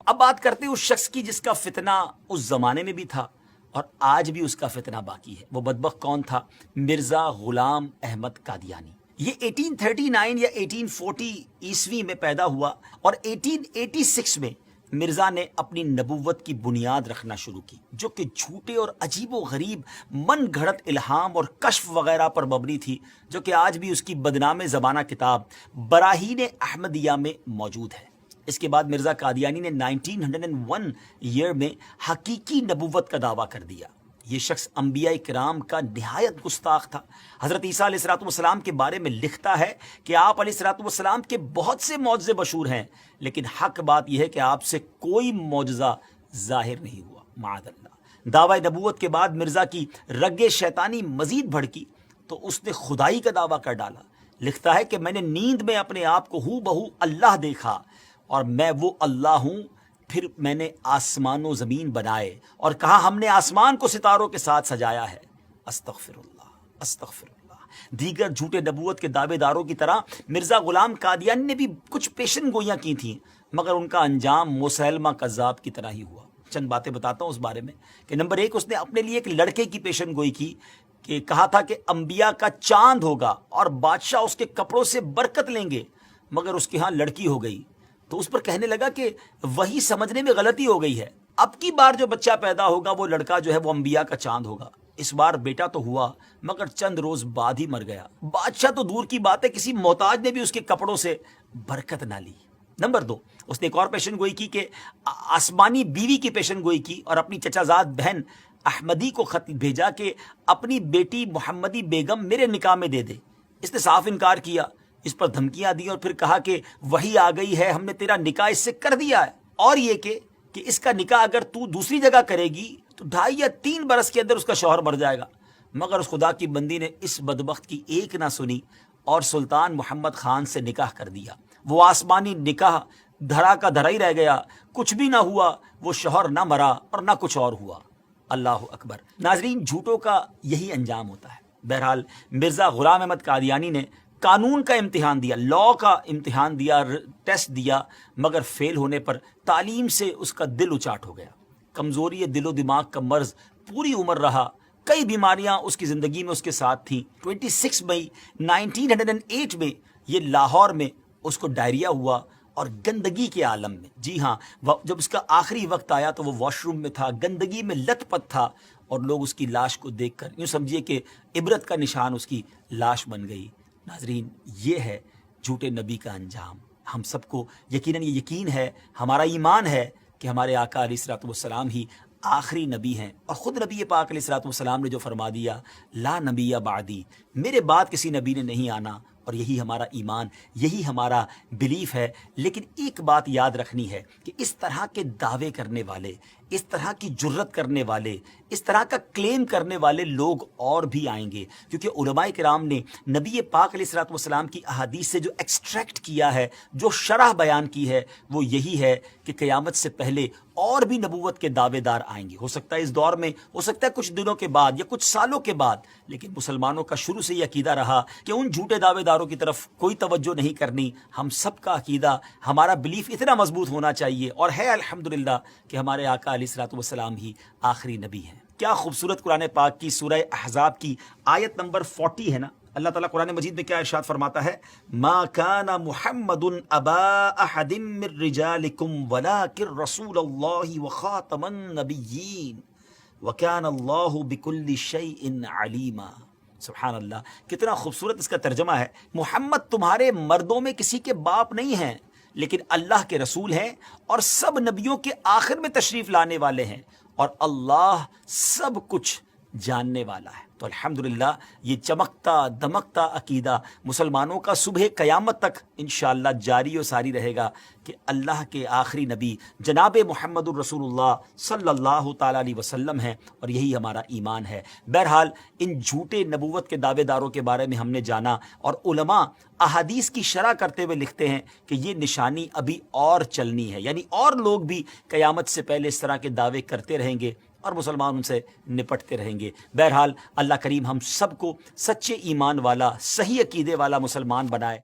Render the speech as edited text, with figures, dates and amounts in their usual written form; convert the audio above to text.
اب بات کرتے ہیں اس شخص کی جس کا فتنہ اس زمانے میں بھی تھا اور آج بھی اس کا فتنہ باقی ہے۔ وہ بدبخت کون تھا؟ مرزا غلام احمد قادیانی۔ یہ 1839 یا 1840 عیسوی میں پیدا ہوا اور 1886 میں مرزا نے اپنی نبوت کی بنیاد رکھنا شروع کی، جو کہ جھوٹے اور عجیب و غریب من گھڑت الہام اور کشف وغیرہ پر مبنی تھی، جو کہ آج بھی اس کی بدنام زبانہ کتاب براہین احمدیہ میں موجود ہے۔ اس کے بعد مرزا قادیانی نے 1901 ایئر میں حقیقی نبوت کا دعویٰ کر دیا۔ یہ شخص انبیاء کرام کا نہایت گستاخ تھا۔ حضرت عیسیٰ علیہ السلام کے بارے میں لکھتا ہے کہ آپ علیہ السلام کے بہت سے معجزے مشہور ہیں، لیکن حق بات یہ ہے کہ آپ سے کوئی معجزہ ظاہر نہیں ہوا، معاذ اللہ۔ دعوی نبوت کے بعد مرزا کی رگ شیطانی مزید بھڑکی تو اس نے خدائی کا دعویٰ کر ڈالا۔ لکھتا ہے کہ میں نے نیند میں اپنے آپ کو ہو بہو اللہ دیکھا اور میں وہ اللہ ہوں۔ پھر میں نے آسمان و زمین بنائے اور کہا ہم نے آسمان کو ستاروں کے ساتھ سجایا ہے۔ استغفر اللہ، استغفر اللہ۔ دیگر جھوٹے نبوت کے دعوے داروں کی طرح مرزا غلام قادیانی نے بھی کچھ پیشن گوئیاں کی تھیں، مگر ان کا انجام مسیلمہ کذاب کی طرح ہی ہوا۔ چند باتیں بتاتا ہوں اس بارے میں کہ نمبر 1، اس نے اپنے لیے ایک لڑکے کی پیشن گوئی کی کہ کہا تھا کہ انبیاء کا چاند ہوگا اور بادشاہ اس کے کپڑوں سے برکت لیں گے، مگر اس کے ہاں لڑکی ہو گئی تو اس پر کہنے لگا کہ وہی سمجھنے میں غلطی ہو گئی ہے، اب کی بار جو بچہ پیدا ہوگا وہ لڑکا جو ہے وہ انبیاء کا چاند ہوگا۔ اس بار بیٹا تو ہوا مگر چند روز بعد ہی مر گیا۔ بادشاہ تو دور کی بات ہے، کسی محتاج نے بھی اس کے کپڑوں سے برکت نہ لی۔ نمبر 2، اس نے ایک اور پیشن گوئی کی کہ آسمانی بیوی کی پیشن گوئی کی اور اپنی چچا زاد بہن احمدی کو خط بھیجا کہ اپنی بیٹی محمدی بیگم میرے نکاح میں دے دے۔ اس نے صاف انکار کیا، اس پر دھمکیاں دی اور پھر کہا کہ وہی آ گئی ہے، ہم نے تیرا نکاح اس سے کر دیا ہے، اور یہ کہ اس کا نکاح اگر تو دوسری جگہ کرے گی تو 2.5 یا 3 برس کے اندر اس کا شوہر مر جائے گا۔ مگر اس خدا کی بندی نے اس بدبخت کی ایک نہ سنی اور سلطان محمد خان سے نکاح کر دیا۔ وہ آسمانی نکاح دھرا کا دھرا ہی رہ گیا، کچھ بھی نہ ہوا، وہ شوہر نہ مرا اور نہ کچھ اور ہوا۔ اللہ اکبر۔ ناظرین، جھوٹوں کا یہی انجام ہوتا ہے۔ بہرحال مرزا غلام احمد قادیانی نے قانون کا امتحان دیا، لا کا امتحان دیا، ٹیسٹ دیا، مگر فیل ہونے پر تعلیم سے اس کا دل اچاٹ ہو گیا۔ کمزوری دل و دماغ کا مرض پوری عمر رہا، کئی بیماریاں اس کی زندگی میں اس کے ساتھ تھیں۔ 26 مئی 1908 میں یہ لاہور میں اس کو ڈائریا ہوا اور گندگی کے عالم میں، جی ہاں، جب اس کا آخری وقت آیا تو وہ واش روم میں تھا، گندگی میں لت پت تھا اور لوگ اس کی لاش کو دیکھ کر یوں سمجھیے کہ عبرت کا نشان اس کی لاش بن گئی۔ ناظرین، یہ ہے جھوٹے نبی کا انجام۔ ہم سب کو یقیناً یہ یقین ہے، ہمارا ایمان ہے کہ ہمارے آقا علیہ الصلوۃ والسلام ہی آخری نبی ہیں، اور خود نبی پاک علیہ الصلوۃ والسلام نے جو فرما دیا، لا نبی بعدی، میرے بعد کسی نبی نے نہیں آنا، اور یہی ہمارا ایمان، یہی ہمارا بلیف ہے۔ لیکن ایک بات یاد رکھنی ہے کہ اس طرح کے دعوے کرنے والے، اس طرح کی جرت کرنے والے، اس طرح کا کلیم کرنے والے لوگ اور بھی آئیں گے، کیونکہ علماء کرام نے نبی پاک علیہ الصلوۃ والسلام کی احادیث سے جو ایکسٹریکٹ کیا ہے، جو شرح بیان کی ہے، وہ یہی ہے کہ قیامت سے پہلے اور بھی نبوت کے دعوے دار آئیں گے۔ ہو سکتا ہے اس دور میں، ہو سکتا ہے کچھ دنوں کے بعد یا کچھ سالوں کے بعد، لیکن مسلمانوں کا شروع سے یہ عقیدہ رہا کہ ان جھوٹے دعوے داروں کی طرف کوئی توجہ نہیں کرنی۔ ہم سب کا عقیدہ، ہمارا بلیف اتنا مضبوط ہونا چاہیے، اور ہے الحمدللہ کہ ہمارے آقا علیہ الصلوۃ والسلام ہی آخری نبی ہیں۔ کیا خوبصورت قرآن پاک کی سورہ احزاب کی آیت نمبر 40 ہے نا، اللہ تعالیٰ قرآن مجید میں کیا ارشاد فرماتا ہے؟ ما کان محمد ابا احد من رجالکم ولکن رسول اللہ وخاتم النبیین وکان اللہ بکل شیء علیما۔ سبحان اللہ، کتنا خوبصورت اس کا ترجمہ ہے۔ محمد تمہارے مردوں میں کسی کے باپ نہیں ہیں، لیکن اللہ کے رسول ہیں اور سب نبیوں کے آخر میں تشریف لانے والے ہیں، اور اللہ سب کچھ جاننے والا ہے۔ تو الحمدللہ یہ چمکتا دمکتا عقیدہ مسلمانوں کا صبح قیامت تک انشاءاللہ جاری و ساری رہے گا کہ اللہ کے آخری نبی جناب محمد الرسول اللہ صلی اللہ تعالیٰ علیہ وسلم ہیں، اور یہی ہمارا ایمان ہے۔ بہرحال ان جھوٹے نبوت کے دعوے داروں کے بارے میں ہم نے جانا، اور علماء احادیث کی شرح کرتے ہوئے لکھتے ہیں کہ یہ نشانی ابھی اور چلنی ہے، یعنی اور لوگ بھی قیامت سے پہلے اس طرح کے دعوے کرتے رہیں گے اور مسلمان ان سے نپٹتے رہیں گے۔ بہرحال اللہ کریم ہم سب کو سچے ایمان والا، صحیح عقیدے والا مسلمان بنائے۔